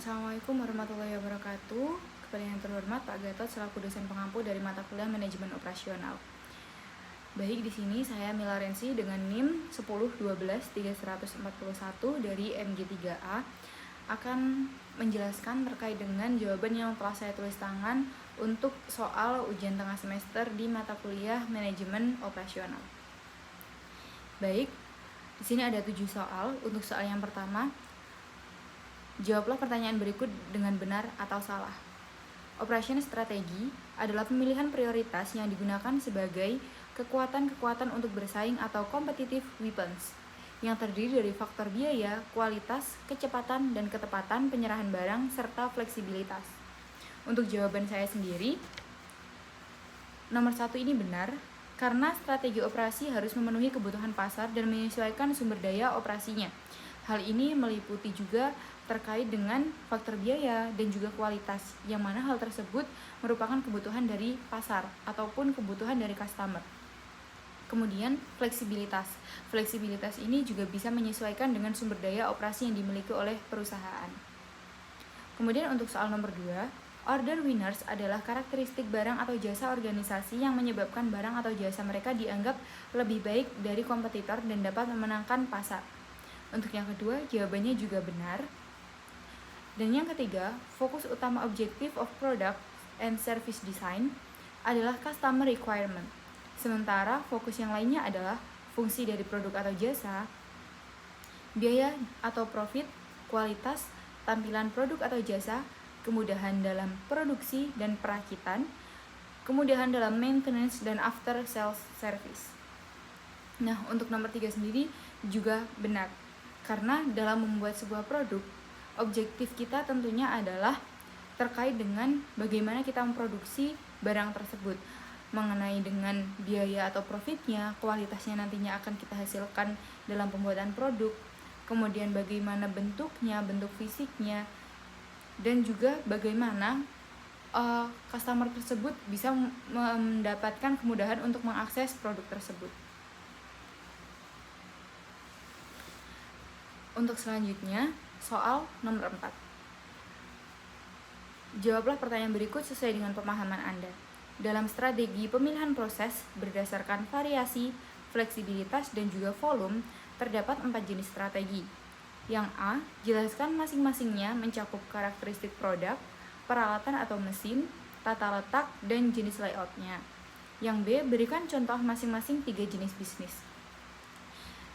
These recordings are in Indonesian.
Assalamualaikum warahmatullahi wabarakatuh. Kepada yang terhormat Pak Gatot selaku dosen pengampu dari mata kuliah Manajemen Operasional. Baik, di sini saya Mila Rensi dengan NIM 1012341 dari MG3A akan menjelaskan terkait dengan jawaban yang telah saya tulis tangan untuk soal ujian tengah semester di mata kuliah Manajemen Operasional. Baik, di sini ada 7 soal. Untuk soal yang pertama, jawablah pertanyaan berikut dengan benar atau salah. Operation strategi adalah pemilihan prioritas yang digunakan sebagai kekuatan-kekuatan untuk bersaing atau competitive weapons yang terdiri dari faktor biaya, kualitas, kecepatan, dan ketepatan penyerahan barang, serta fleksibilitas. Untuk jawaban saya sendiri, nomor 1 ini benar, karena strategi operasi harus memenuhi kebutuhan pasar dan menyesuaikan sumber daya operasinya. Hal ini meliputi juga terkait dengan faktor biaya dan juga kualitas, yang mana hal tersebut merupakan kebutuhan dari pasar ataupun kebutuhan dari customer. Kemudian fleksibilitas. Fleksibilitas ini juga bisa menyesuaikan dengan sumber daya operasi yang dimiliki oleh perusahaan. Kemudian untuk soal nomor 2, order winners adalah karakteristik barang atau jasa organisasi yang menyebabkan barang atau jasa mereka dianggap lebih baik dari kompetitor dan dapat memenangkan pasar. Untuk yang kedua, jawabannya juga benar. Dan yang ketiga, fokus utama objektif of product and service design adalah customer requirement. Sementara fokus yang lainnya adalah fungsi dari produk atau jasa, biaya atau profit, kualitas, tampilan produk atau jasa, kemudahan dalam produksi dan perakitan, kemudahan dalam maintenance dan after sales service. Nah, untuk nomor 3 sendiri juga benar. Karena dalam membuat sebuah produk, objektif kita tentunya adalah terkait dengan bagaimana kita memproduksi barang tersebut, mengenai dengan biaya atau profitnya, kualitasnya nantinya akan kita hasilkan dalam pembuatan produk, kemudian bagaimana bentuknya, bentuk fisiknya, dan juga bagaimana customer tersebut bisa mendapatkan kemudahan untuk mengakses produk tersebut. Untuk selanjutnya, soal nomor 4. Jawablah pertanyaan berikut sesuai dengan pemahaman Anda. Dalam strategi pemilihan proses berdasarkan variasi, fleksibilitas, dan juga volume, terdapat 4 jenis strategi. Yang A, jelaskan masing-masingnya mencakup karakteristik produk, peralatan atau mesin, tata letak, dan jenis layoutnya. Yang B, berikan contoh masing-masing 3 jenis bisnis.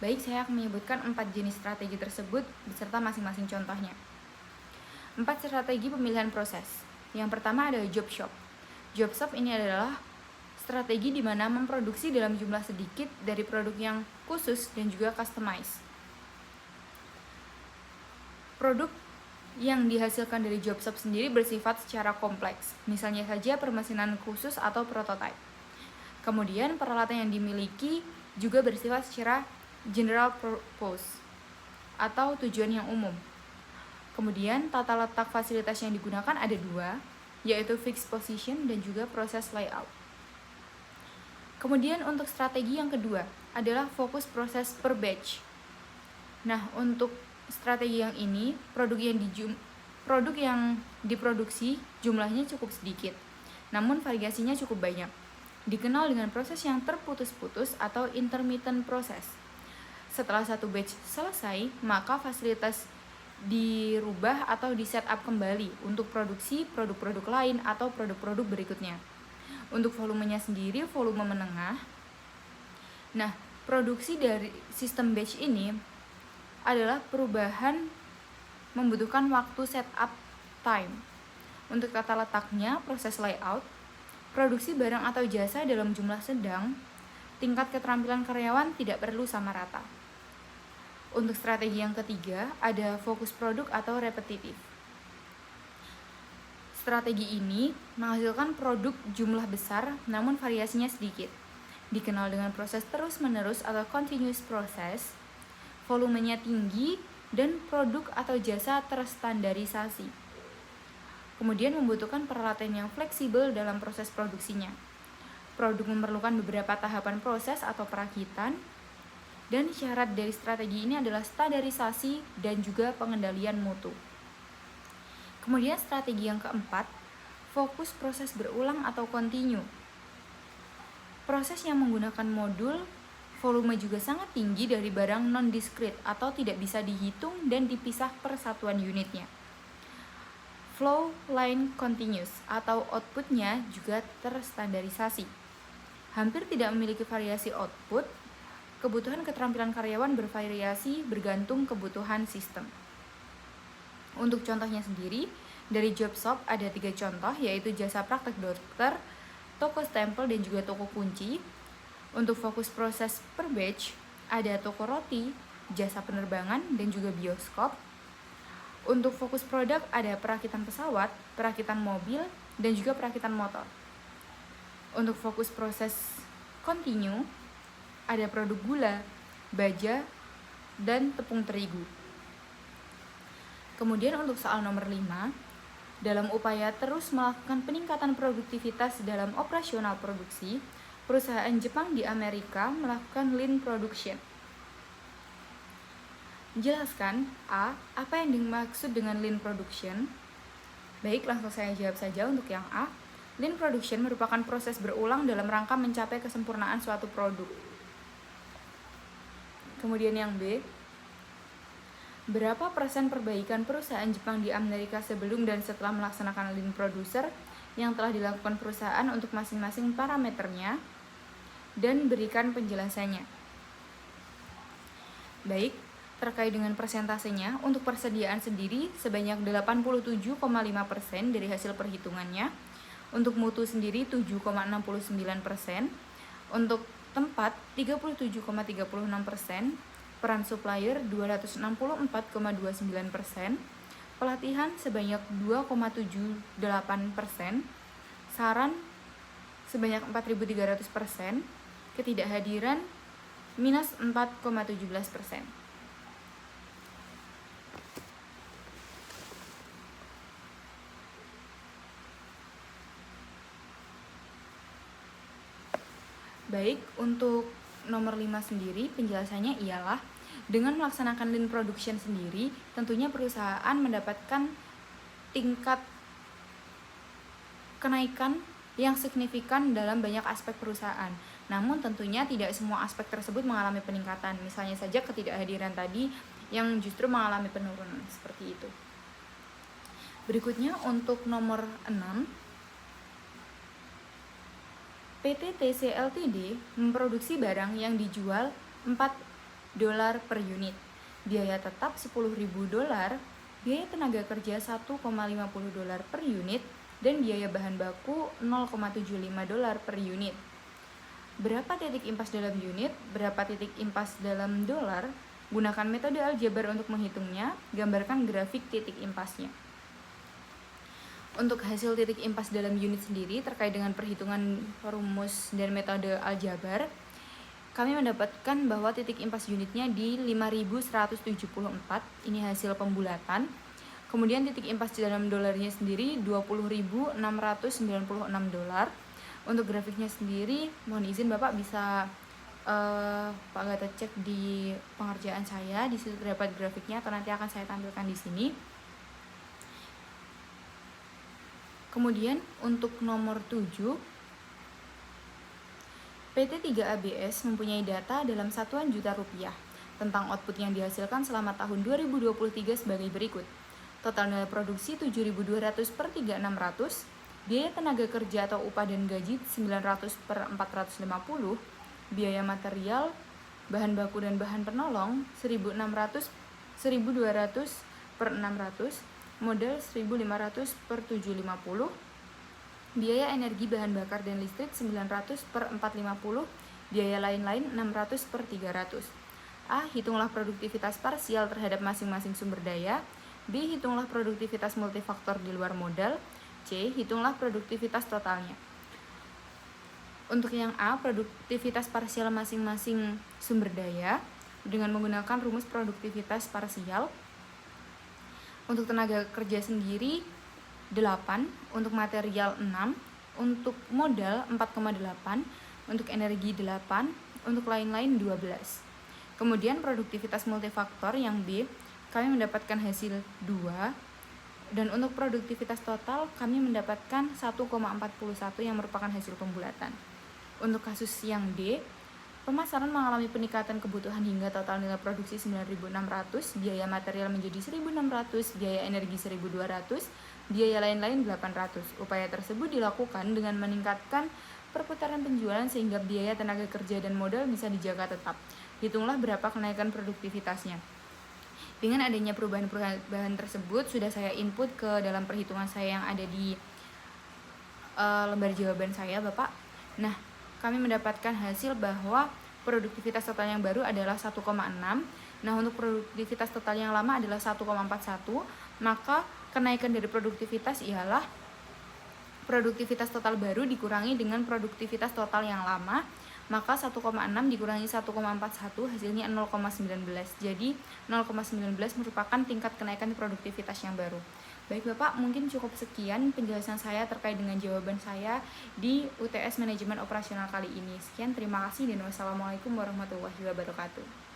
Baik, saya akan menyebutkan 4 jenis strategi tersebut beserta masing-masing contohnya. 4 strategi pemilihan proses. Yang pertama adalah job shop. Job shop ini adalah strategi di mana memproduksi dalam jumlah sedikit dari produk yang khusus dan juga customize. Produk yang dihasilkan dari job shop sendiri bersifat secara kompleks, misalnya saja permesinan khusus atau prototype. Kemudian peralatan yang dimiliki juga bersifat secara general purpose atau tujuan yang umum. Kemudian tata letak fasilitas yang digunakan ada 2, yaitu fixed position dan juga proses layout. Kemudian untuk strategi yang kedua adalah fokus proses per batch. Nah, untuk strategi yang ini, produk yang diproduksi jumlahnya cukup sedikit, namun variasinya cukup banyak. Dikenal dengan proses yang terputus-putus atau intermittent process. Setelah satu batch selesai, maka fasilitas dirubah atau di-set up kembali untuk produksi produk-produk lain atau produk-produk berikutnya. Untuk volumenya sendiri, volume menengah. Nah, produksi dari sistem batch ini adalah perubahan membutuhkan waktu setup time. Untuk tata letaknya, proses layout, produksi barang atau jasa dalam jumlah sedang, tingkat keterampilan karyawan tidak perlu sama rata. Untuk strategi yang ketiga, ada fokus produk atau repetitif. Strategi ini menghasilkan produk jumlah besar namun variasinya sedikit. Dikenal dengan proses terus-menerus atau continuous process, volumenya tinggi, dan produk atau jasa terstandarisasi. Kemudian membutuhkan peralatan yang fleksibel dalam proses produksinya. Produk memerlukan beberapa tahapan proses atau perakitan, dan syarat dari strategi ini adalah standarisasi dan juga pengendalian mutu. Kemudian strategi yang keempat, fokus proses berulang atau continue. Proses yang menggunakan modul, volume juga sangat tinggi dari barang non-discrete atau tidak bisa dihitung dan dipisah per satuan unitnya. Flow line continuous atau outputnya juga terstandarisasi. Hampir tidak memiliki variasi output, kebutuhan keterampilan karyawan bervariasi bergantung kebutuhan sistem. Untuk contohnya sendiri, dari job shop ada 3 contoh, yaitu jasa praktek dokter, toko stempel, dan juga toko kunci. Untuk fokus proses per batch, ada toko roti, jasa penerbangan, dan juga bioskop. Untuk fokus produk ada perakitan pesawat, perakitan mobil, dan juga perakitan motor. Untuk fokus proses continue, ada produk gula, baja, dan tepung terigu. Kemudian untuk soal nomor 5, dalam upaya terus melakukan peningkatan produktivitas dalam operasional produksi, perusahaan Jepang di Amerika melakukan lean production. Jelaskan A, apa yang dimaksud dengan lean production? Baik, langsung saya jawab saja untuk yang A. Lean production merupakan proses berulang dalam rangka mencapai kesempurnaan suatu produk. Kemudian yang B, berapa persen perbaikan perusahaan Jepang di Amerika sebelum dan setelah melaksanakan lean producer yang telah dilakukan perusahaan untuk masing-masing parameternya, dan berikan penjelasannya. Baik, terkait dengan persentasenya, untuk persediaan sendiri sebanyak 87,5% dari hasil perhitungannya, untuk mutu sendiri 7,69%, untuk tempat 37,36%, peran supplier 264,29%, pelatihan sebanyak 2,78%, saran sebanyak 4.300%, ketidakhadiran minus 4,17%. Baik, untuk nomor 5 sendiri penjelasannya ialah dengan melaksanakan lean production sendiri, tentunya perusahaan mendapatkan tingkat kenaikan yang signifikan dalam banyak aspek perusahaan. Namun tentunya tidak semua aspek tersebut mengalami peningkatan. Misalnya saja ketidakhadiran tadi yang justru mengalami penurunan, seperti itu. Berikutnya untuk nomor 6, PT TC Ltd memproduksi barang yang dijual $4 per unit. Biaya tetap $10.000, biaya tenaga kerja $1,50 per unit, dan biaya bahan baku $0,75 per unit. Berapa titik impas dalam unit, berapa titik impas dalam dolar? Gunakan metode aljabar untuk menghitungnya, gambarkan grafik titik impasnya. Untuk hasil titik impas dalam unit sendiri terkait dengan perhitungan rumus dan metode aljabar, kami mendapatkan bahwa titik impas unitnya di 5.174, ini hasil pembulatan. Kemudian titik impas dalam dolarnya sendiri $20.696. Untuk grafiknya sendiri, mohon izin Bapak bisa Pak Gata cek di pengerjaan saya, di situ terdapat grafiknya atau nanti akan saya tampilkan di sini. Kemudian untuk nomor 7, PT 3ABS mempunyai data dalam satuan juta rupiah tentang output yang dihasilkan selama tahun 2023 sebagai berikut. Total nilai produksi 7.200 per 3.600, biaya tenaga kerja atau upah dan gaji 900 per 450, biaya material, bahan baku dan bahan penolong 1.200 per 600, modal 1.500 per 750, biaya energi bahan bakar dan listrik 900 per 450, biaya lain-lain 600 per 300. A. Hitunglah produktivitas parsial terhadap masing-masing sumber daya. B. Hitunglah produktivitas multifaktor di luar modal. C. Hitunglah produktivitas totalnya. Untuk yang A, produktivitas parsial masing-masing sumber daya dengan menggunakan rumus produktivitas parsial. Untuk tenaga kerja sendiri 8, untuk material 6, untuk modal 4,8, untuk energi 8, untuk lain-lain 12. Kemudian produktivitas multifaktor yang B, kami mendapatkan hasil 2. Dan untuk produktivitas total kami mendapatkan 1,41 yang merupakan hasil pembulatan. Untuk kasus yang D, pemasaran mengalami peningkatan kebutuhan hingga total nilai produksi 9.600, biaya material menjadi 1.600, biaya energi 1.200, biaya lain-lain 800. Upaya tersebut dilakukan dengan meningkatkan perputaran penjualan sehingga biaya tenaga kerja dan modal bisa dijaga tetap. Hitunglah berapa kenaikan produktivitasnya. Dengan adanya perubahan tersebut sudah saya input ke dalam perhitungan saya yang ada di lembar jawaban saya, Bapak. Nah, kami mendapatkan hasil bahwa produktivitas total yang baru adalah 1,6. Nah, untuk produktivitas total yang lama adalah 1,41. Maka kenaikan dari produktivitas ialah produktivitas total baru dikurangi dengan produktivitas total yang lama. Maka 1,6 dikurangi 1,41 hasilnya 0,19. Jadi 0,19 merupakan tingkat kenaikan produktivitas yang baru. Baik Bapak, mungkin cukup sekian penjelasan saya terkait dengan jawaban saya di UTS Manajemen Operasional kali ini. Sekian, terima kasih dan wassalamualaikum warahmatullahi wabarakatuh.